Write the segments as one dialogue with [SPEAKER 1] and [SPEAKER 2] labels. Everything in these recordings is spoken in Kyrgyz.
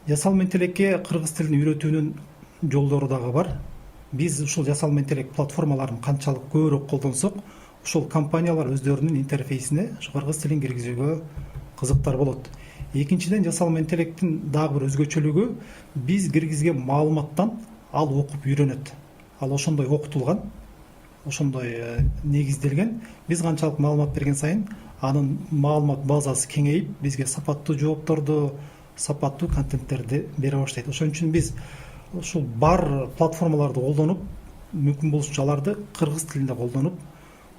[SPEAKER 1] Жасалма интеллектке кыргыз тилин үйрөтүүнүн жолдору дагы бар. Биз ушул жасалма интеллект платформаларын канчалык көбүрөөк колдонсок, ушул компаниялар өздөрүнүн интерфейсине кыргыз тилин киргизүүгө кызыктар болот. Экинчиден, жасалма интеллекттин дагы бир өзгөчөлүгү, биз киргизген маалыматтан ал окуп үйрөнөт. Ал ошондой окутулган, ошондой негизделген. Биз канчалык маалымат берген сайын анын маалымат базасы кеңейип, бизге сапаттуу жоопторду, сапаттуу контенттерди бере баштайт. Ошон үчүн биз ушул бар платформаларды колдонуп, мүмкүн болушунча аларды кыргыз тилинде колдонуп,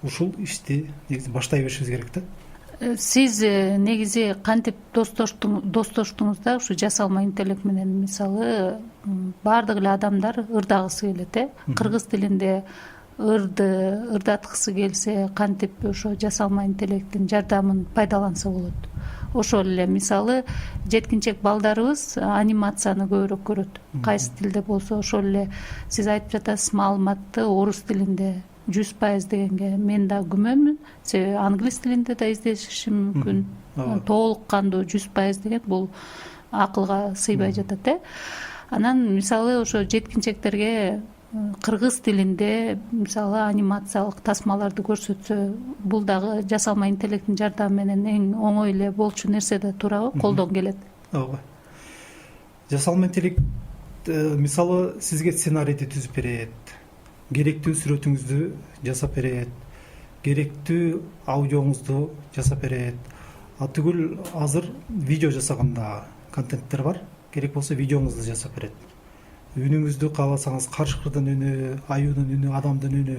[SPEAKER 1] ушул ишти негизи баштай беришибиз керек да.
[SPEAKER 2] Сиз негизи кантип достоштуңуз да ушу жасалма интеллект менен? Мисалы, баардык эле адамдар ырдагысы келет, кыргыз тилинде ырдаткысы келсе, кантип ошо жасалма интеллекттин жардамын пайдаланса болот? Ошол эле мисалы, жеткинчек балдарыбыз анимацияны көбүрөөк көрөт. Кайсы тилде болсо ошол эле сиз айтып жатасыз, маалыматты орус тилинде 100% дегенге мен да күмөнмүн. Себеби англис тилинде да издешиши мүмкүн. Толук кандуу 100% деген бул акылга сыйбай жатат. Анан мисалы ошо жеткинчектерге кыргыз тилинде мисалы анимациялык тасмаларды көрсөтсө, бул дагы жасалма интеллекттин жардамы менен эң оңой эле болчу нерсе да туурабы? Колдон келет.
[SPEAKER 1] Ооба. Жасалма интеллект мисалы сизге сценарийди түзүп берет, керектүү сүрөтүңүздү жасап берет, керектүү аудиоңузду жасап берет. Түгүл азыр видео жасаганда контенттер бар. Керек болсо видеоңузду жасап берет. Үнүңүздү кааласаңыз карышкырдын үнү, аюунун үнү, адамдын үнү,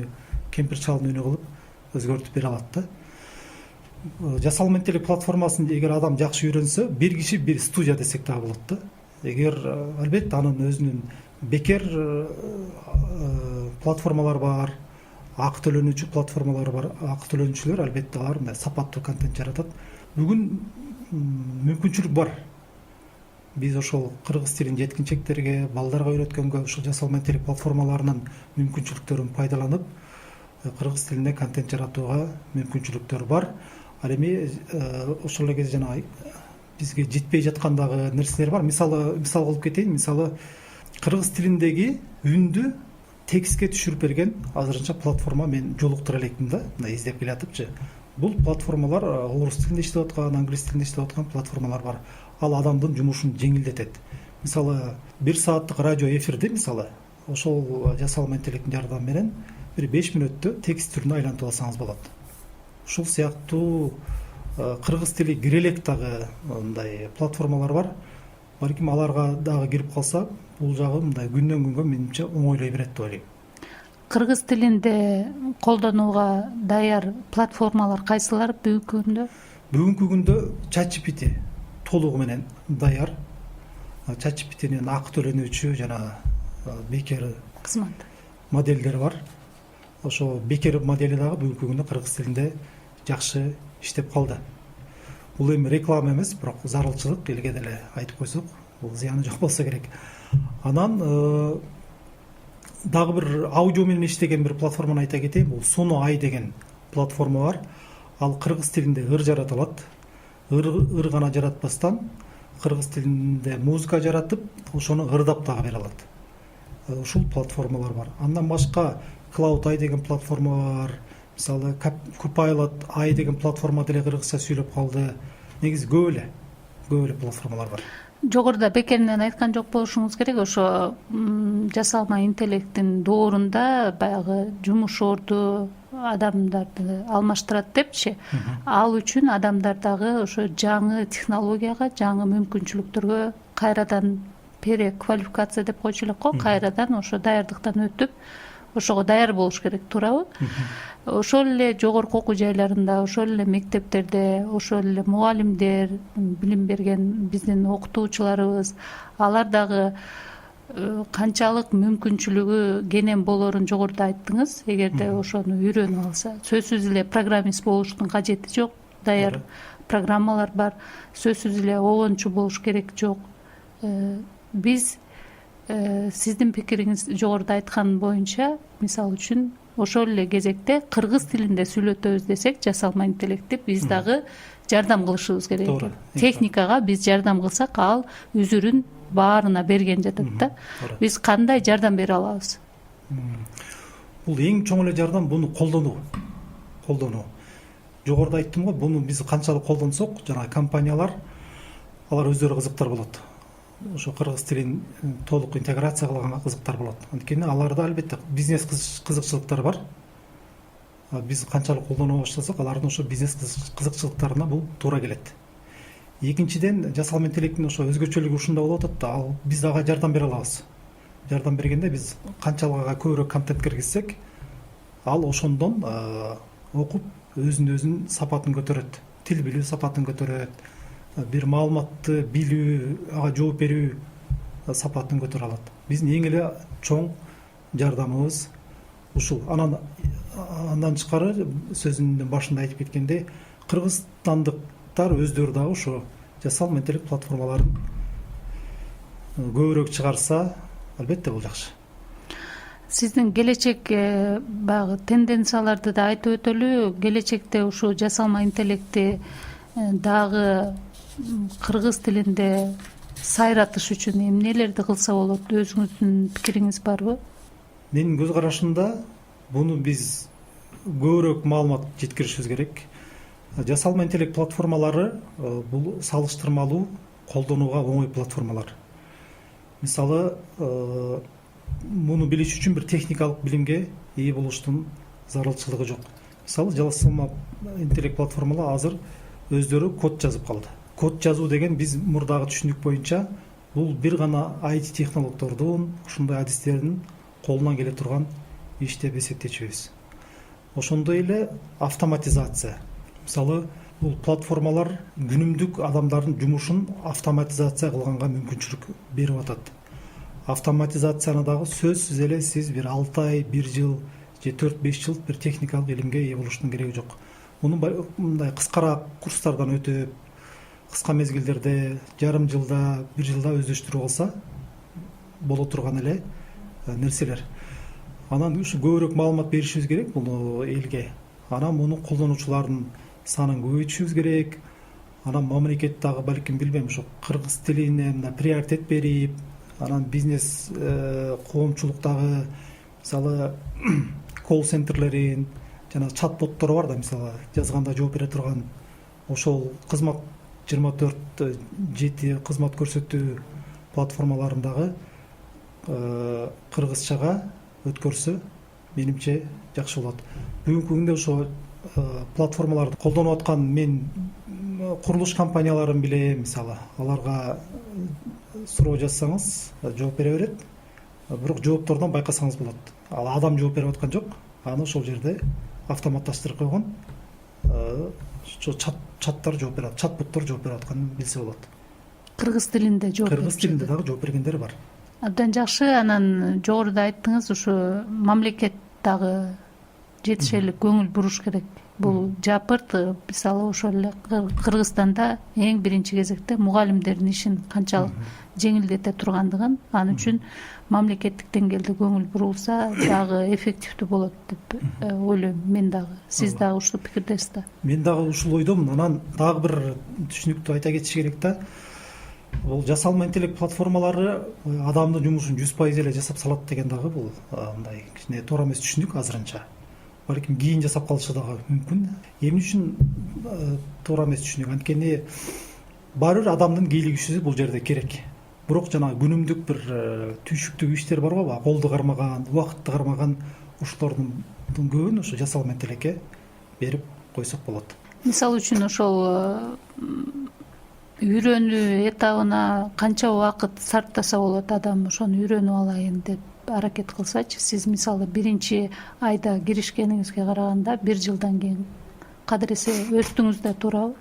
[SPEAKER 1] кемпир чалдын үнү кылып өзгөртүп бере алат да. Жасалма интеллект платформасын эгер адам жакшы үйрөнсө, бир киши бир студия десек дагы болот да. Эгер албетте анын өзүнүн бекер платформалар бар, акы төлөнүүчү платформалар бар. Акы төлөнүүчүлөр албетте алар мындай сапаттуу контент жаратат. Бүгүн мүмкүнчүлүк бар. Биз ошол кыргыз тилин жеткинчектерге, балдарга үйрөткөнгө ушул жасалма интеллект платформаларынын мүмкүнчүлүктөрүн пайдаланып, кыргыз тилинде контент жаратууга мүмкүнчүлүктөр бар. Ал эми ошол эле кезде жана бизге жетпей жаткандагы нерселер бар. Мисал кылып кетейин. Мисалы, кыргыз тилиндеги үндү текстке түшүрүп берген азырынча платформа мен жолуктура электим да, мындай издеп келатыпчы. Бул платформалар орус тилинде иштеп аткан, англис тилинде иштеп аткан платформалар бар. Ал адамдын жумушун жеңилдетет. Мисалы, 1 сааттык радио эфирди мисалы ошол жасалма интеллекттин жардамы менен бир 5 мүнөттө текст түрүнө айлантып алсаңыз болот. Ушул сыяктуу кыргыз тили кирелек дагы мындай платформалар бар. Балким аларга дагы кирип калса, бул жагы мындай күндөн күнгө менимче оңойлой берет деп ойлойм.
[SPEAKER 2] Кыргыз тилинде колдонууга даяр платформалар кайсылар бүгүнкү күндө? Бүгүнкү
[SPEAKER 1] күндө ChatGPT толугу менен даяр. ChatGPT'нин акы төлөнүүчү жана бекер
[SPEAKER 2] кызмат
[SPEAKER 1] модельдери бар. Ошо бекер модели дагы бүгүнкү күндө кыргыз тилинде жакшы иштеп калды. Бул эми реклама эмес, бирок зарылчылык, элге деле айтып койсок, бул зыяны жок болсо керек. Анан дагы бир аудио менен иштеген бир платформаны айта кетейин. Бул Sono AI деген платформа бар. Ал кыргыз тилинде ыр жарата алат. Ыр гана жаратпастан кыргыз тилинде музыка жаратып, ошону ырдап дагы бере алат. Ушул платформалар бар. Андан башка Cloud AI деген платформа бар. Мисалы, Copilot AI деген платформа деле кыргызча сүйлөп калды. Негизи көп эле платформалар бар.
[SPEAKER 2] Жогоруда бекеринен айткан жок болушуңуз керек. Ошо жасалма интеллекттин доорунда баягы жумуш орду адамдарды алмаштырат депчи. Ал үчүн адамдар дагы ошо жаңы технологияга, жаңы мүмкүнчүлүктөргө кайрадан переквалификация деп койчу элек го, кайрадан ошо даярдыктан өтүп, ошого даяр болуш керек, туурабы? Ошол эле жогорку окуу жайларында, ошол эле мектептерде, ошол эле мугалимдер, билим берген биздин окутуучуларыбыз, алар дагы канчалык мүмкүнчүлүгү кенен болорун жогоруда айттыңыз. Эгерде ошону үйрөнүп алса, сөзсүз эле программист болуштун кажети жок. Даяр программалар бар. Сөзсүз эле обончу болуш керек жок. Биз сиздин пикириңиз жогоруда айткан боюнча, мисалы үчүн ошол эле кезекте кыргыз тилинде сүйлөтөбүз десек жасалма интеллектти биз дагы жардам кылышыбыз керек
[SPEAKER 1] Туура.
[SPEAKER 2] экен. Техникага биз жардам кылсак ал үзүрүн баарына берген жатат да.
[SPEAKER 1] Туура.
[SPEAKER 2] Биз кандай жардам бере алабыз?
[SPEAKER 1] Бул эң чоң эле жардам буну колдонуу. Жогоруда айттым го, буну биз канчалык колдонсок, жана компаниялар алар өздөрү кызыктар болот. Ошо кыргыз тилин толук интеграция кылганга кызыктар болот. Анткени аларда албетте бизнес кызыкчылыктары бар. Биз канчалык колдоно баштасак, алардын ошо бизнес кызыкчылыктарына бул туура келет. Экинчиден, жасалма интеллекттин ошо өзгөчөлүгү ушунда болуп атат да, ал биз ага жардам бере алабыз. Жардам бергенде биз канчалык ага көбүрөөк контент киргизсек, ал ошондон окуп өзүн сапатын көтөрөт. Тил билүү сапатын көтөрөт. Бир маалыматты билүү, ага жооп берүү сапатын көтөрө алат. Биздин эң эле чоң жардамыбыз ушул. Андан тышкары сөзүмдүн башында айтып кеткендей, кыргызстандыктар өздөрү дагы ошо жасалма интеллект платформаларын көбүрөөк чыгарса, албетте бул жакшы.
[SPEAKER 2] Сиздин келечек баягы тенденцияларды да айтып өтөлү. Келечекте ушу жасалма интеллектти дагы кыргыз тилинде сайратыш үчүн эмнелерди кылса болот? Өзүңүздүн пикириңиз барбы?
[SPEAKER 1] Менин көз карашымда буну биз көбүрөөк маалымат жеткиришибиз керек. Жасалма интеллект платформалары бул салыштырмалуу колдонууга оңой платформалар. Мисалы, муну билиш үчүн бир техникалык билимге ээ болуштун зарылчылыгы жок. Мисалы, жасалма интеллект платформалар азыр өздөрү код жазып калды. Код жазуу деген биз мурдагы түшүнүк боюнча бул бир гана IT технологдордун, ушундай адистердин колунан келе турган иш деп эсептечүбүз. Ошондой эле автоматизация. Мисалы, бул платформалар күнүмдүк адамдардын жумушун автоматизация кылганга мүмкүнчүлүк берип атат. Автоматизацияны дагы сөзсүз эле сиз бир 6 ай, 1 жыл же 4-5 жыл бир техникалык илимге ээ болуштун кереги жок. Муну мындай кыскараак курстардан өтүп, кыска мезгилдерде, жарым жылда, 1 жылда өздөштүрүп алса боло турган эле нерселер. Анан ушу көбүрөөк маалымат беришибиз керек бул элге. Анан муну колдонуучулардын санын көбөйтүшүбүз керек. Анан мамлекет дагы балким билбейм, ошо кыргыз тилине приоритет берип, анан бизнес коомчулуктагы мисалы колл-центрлерин жана чат-боттору бар да, мисалы жазганда жооп бере турган ошол кызмат 24/7 кызмат көрсөтүү платформаларындагы кыргызчага өткөрсө, менимче жакшы болот. Бүгүнкү күндө ошо платформаларды колдонуп аткан мен курулуш компанияларын билем, мисалы. Аларга суроо жазсаңыз жооп бере берет. Бирок жооптордон байкасаңыз болот. Ал адам жооп берип аткан жок. Аны ошол жерде автоматташтырып койгон чаттар жооп берет, чат-боттор жооп берип атканын билсе болот.
[SPEAKER 2] Кыргыз тилинде жооп берет.
[SPEAKER 1] Кыргыз тилинде дагы жооп бергендер бар.
[SPEAKER 2] Абдан жакшы. Анан жогоруда айттыңыз, ушу мамлекет дагы жетишелик көңүл буруш керек. Бул жапырт, мисалы ошол эле Кыргызстанда эң биринчи кезекте мугалимдердин ишин канчалык жеңилдете тургандыгын, ал үчүн мамлекеттик деңгээлде көңүл бурулса дагы эффективдүү болот деп ойлойм мен дагы. Сиз дагы ушул пикирдесиз да? Мен
[SPEAKER 1] дагы ушул ойдомун. Анан дагы бир түшүнүктү айта кетиш керек да. Бул жасалма интеллект платформалары адамдын жумушун 100% эле жасап салат деген дагы бул мындай кичине туура эмес түшүнүк азырынча. Балким кийин жасап калышы дагы мүмкүн. Эмне үчүн туура эмес түшүнүк? Анткени баары бир адамдын кийлик күчүсү бул жерде керек. Бирок жана күнүмдүк бир түйшүктүү иштер бар го, колду кармаган, убакытты кармаган, ушулордун көбүн ошо жасалма интеллектке берип койсок болот.
[SPEAKER 2] Мисалы үчүн ошол үйрөнүү этабына канча убакыт сарптаса болот адам ошону үйрөнүп алайын деп аракет кылсачы, сиз мисалы биринчи айда киришкениңизге караганда 1 жылдан кийин кадыресе өстүңүз да, туурабы?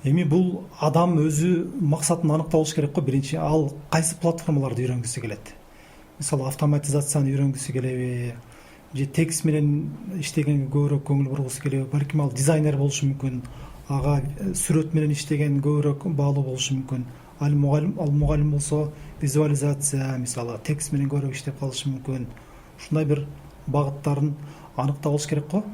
[SPEAKER 1] Эми бул адам өзү максатын аныктап алыш керек го. Биринчи ал кайсы платформаларды үйрөнгүсү келет? Мисалы автоматизацияны үйрөнгүсү келеби, же текст менен иштегенге көбүрөөк көңүл бургусу келеби? Балким ал дизайнер болушу мүмкүн, ага сүрөт менен иштеген көбүрөөк баалуу болушу мүмкүн. Ал мугалим болсо визуализация, мисалы текст менен көбүрөөк иштеп калышы мүмкүн. Ушундай бир багыттарын аныктап алыш керек го.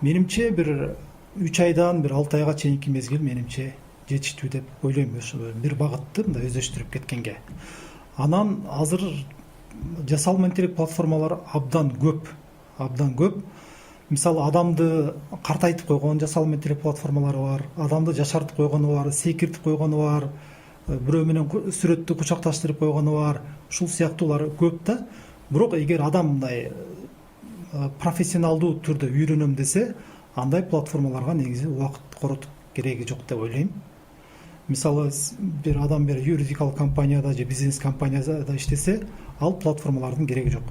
[SPEAKER 1] Менимче бир 3 айдан бир 6 айга чейинки мезгил менимче жетиштүү деп ойлойм. Ошо бир багытты мындай өздөштүрүп кеткенге. Анан азыр жасалма интеллект платформалары абдан көп. Мисалы адамды картайтып койгон жасалма интеллект платформалары бар, адамды жашартып койгону бар, секиртип койгону бар, бирөө менен сүрөттү кучакташтырып койгону бар. Ушул сыяктуулар көп да. Бирок эгер адам мындай профессионалдуу түрдө үйрөнөм десе, андай платформаларга негизи убакыт коротуп кереги жок деп ойлойм. Мисалы бир адам бир юридикалык компанияда же бизнес компанияда иштесе, ал платформалардын кереги жок.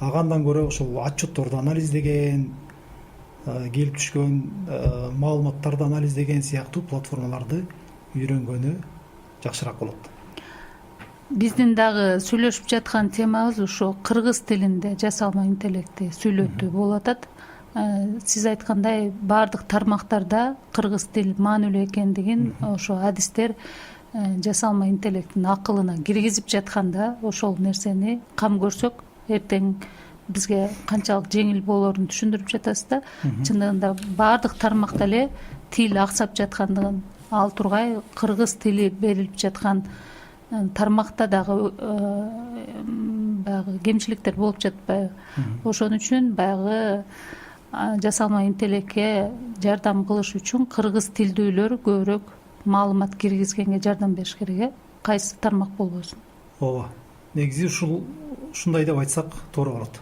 [SPEAKER 1] Агандан көрө ошол отчетторду анализдеген, келип түшкөн маалыматтарды анализдеген сыяктуу платформаларды үйрөнгөнү жакшыраак болот.
[SPEAKER 2] Биздин дагы сүйлөшүп жаткан темабыз ушо кыргыз тилинде жасалма интеллектти сүйлөтүү болуп атат. Сиз айткандай баардык тармактарда кыргыз тил маанилүү экендигин ошо адистер жасалма интеллекттин акылына киргизип жатканда ошол нерсени кам көрсөк, эртең бизге канчалык жеңил болоорун түшүндүрүп жатасыз да. Чындыгында баардык тармакта эле тил аксап жаткандыгын, ал тургай кыргыз тили берилип жаткан тармакта дагы баягы кемчиликтер болуп жатпайбы? Ошон үчүн баягы жасалма интеллектке жардам кылыш үчүн кыргыз тилдүүлөр көбүрөөк маалымат киргизгенге жардам бериш керек. Кайсы тармак болбосун?
[SPEAKER 1] Ооба. Негизи ушундай деп айтсак туура болот.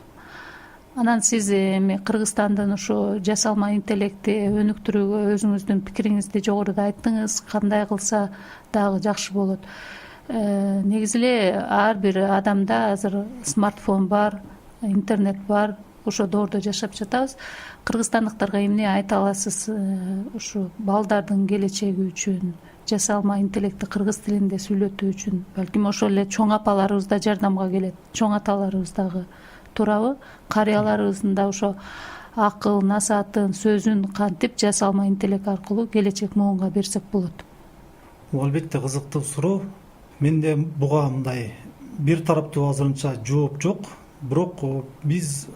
[SPEAKER 2] Анан сиз эми Кыргызстандын ушу жасалма интеллектти өнүктүрүүгө өзүңүздүн пикириңизди жогоруда айттыңыз. Кандай кылса дагы жакшы болот? Негизи эле ар бир адамда азыр смартфон бар, интернет бар. Ошо доордо жашап жатабыз. Кыргызстандыктарга эмне айта аласыз ушу балдардын келечеги үчүн, жасалма интеллектти кыргыз тилинде сүйлөтүү үчүн? Балким ошол эле чоң апаларыбыз да жардамга келет, чоң аталарыбыз дагы, туурабы? Карыяларыбыздын да ошо акыл, насаатын, сөзүн кантип жасалма интеллект аркылуу келечек муунга берсек болот?
[SPEAKER 1] Бул албетте кызыктуу суроо. Менде буга мындай бир тараптуу азырынча жооп жок. Бирок биз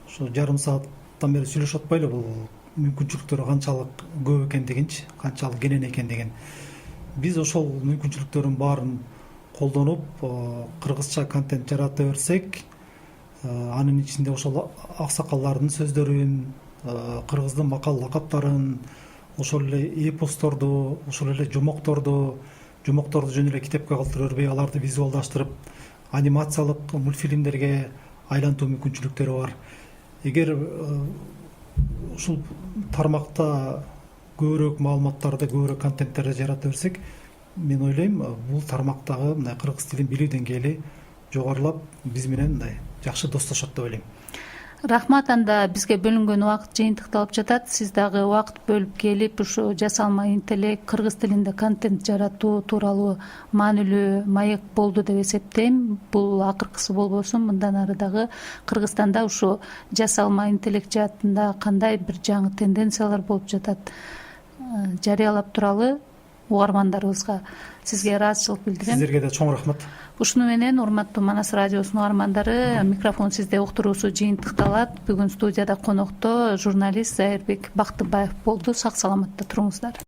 [SPEAKER 1] ошо жарым сааттан бери сүйлөшүп атпайлы бул мүмкүнчүлүктөр канчалык көп экендигинчи, канчалык кенен экендигин. Биз ошол мүмкүнчүлүктөрдүн баарын колдонуп, кыргызча контент жарата берсек, анын ичинде ошол аксакалдардын сөздөрүн, кыргыздын макал лакаптарын, ошол эле эпосторду, ошол эле жомокторду жөн эле китепке калтырып бербей, аларды визуалдаштырып, анимациялык мультфильмдерге айлантуу мүмкүнчүлүктөрү бар. Эгер ушул тармакта көбүрөөк маалыматтарды, көбүрөөк контенттерди жарата берсек, мен ойлойм, бул тармактагы мындай кыргыз тилин билүү деңгээли жогорулап, биз менен мындай жакшы достошот деп ойлойм.
[SPEAKER 2] Рахмат. Анда бизге бөлүнгөн убакыт жыйынтыкталып жатат. Сиз дагы убакыт бөлүп келип, ушу жасалма интеллект кыргыз тилинде контент жаратуу тууралуу маанилүү маек болду деп эсептейм. Бул акыркысы болбосун. Мындан ары дагы Кыргызстанда ушу жасалма интеллект жаатында кандай бир жаңы тенденциялар болуп жатат жарыялап туралы угармандарыбызга сизге ыраазычылык билдирем.
[SPEAKER 1] Сиздерге да чоң рахмат.
[SPEAKER 2] Ушуну менен урматтуу Манас радиосунун угармандары, микрофон сизде уктуруусу жыйынтыкталат. Бүгүн студияда конокто журналист Зайырбек Бактыбаев болду. Сак саламатта туруңуздар.